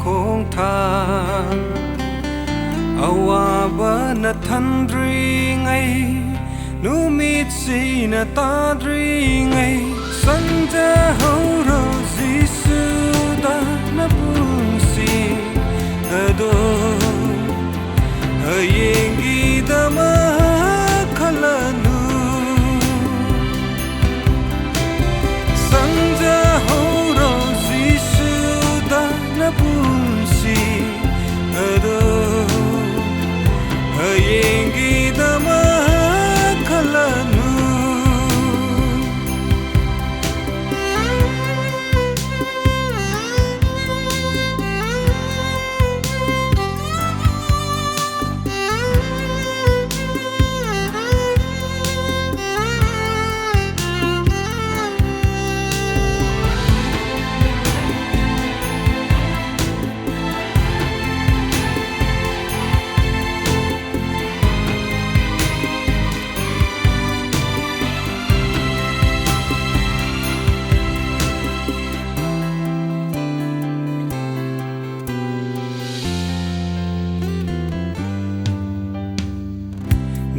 khong thang awaba na thandri ngai nu mit si na ta dri ngai sanja horo jisu da na punsi ado ayengi dama khalanu sanja horo jisu da na punsi ado ayengi dama khalanu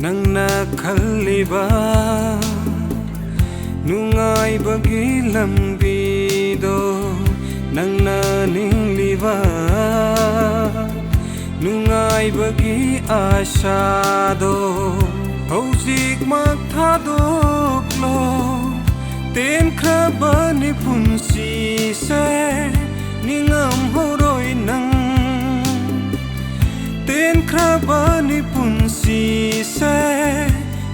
nang nakhaliba nungai bagi lambi do nang naningliba nungai bagi asha do hojik mak thadok lo ten khraba ni punsi se ningam horoi nang ten khraba ni punsi se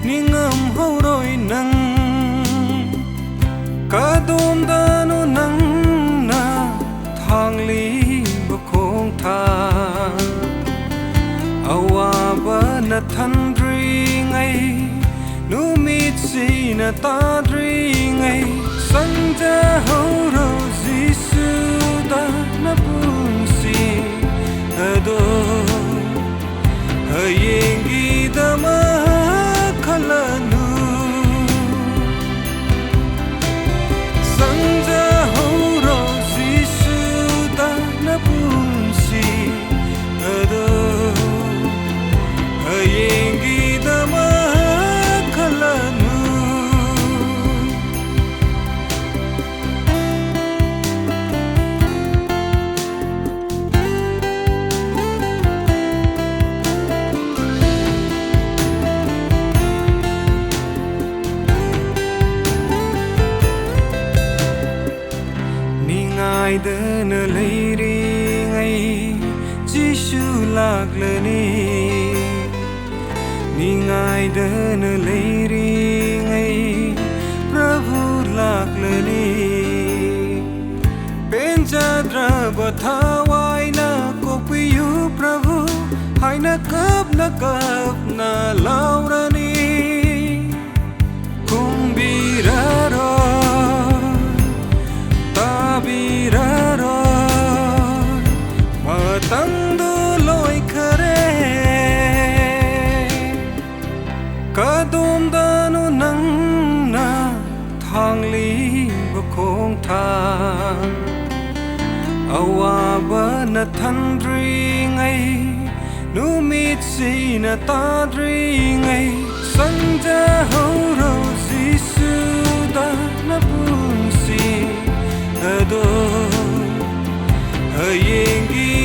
ningam horoi nang kadom dano nang na thangli bkhong tha awaba na thandri ngai nu mit si na ta dri ngai sanja horo jisu da na punsi ado ayengi dama khalanu sanja horo jisu da na punsi ado ayengi dama khalanu ngai dana leiri ngai jisu laglani ngai dana leiri ngai prabhu laglani penjadra bathawai na kopiyu prabhu haina kap na laurani kumbiraro tabiraro matangdu loi khare kadom danu nang na thangli bkhong tha awaba na thandri ngai nu mit si na ta dri ngai sanja horo jisu da na punsi ado ayengi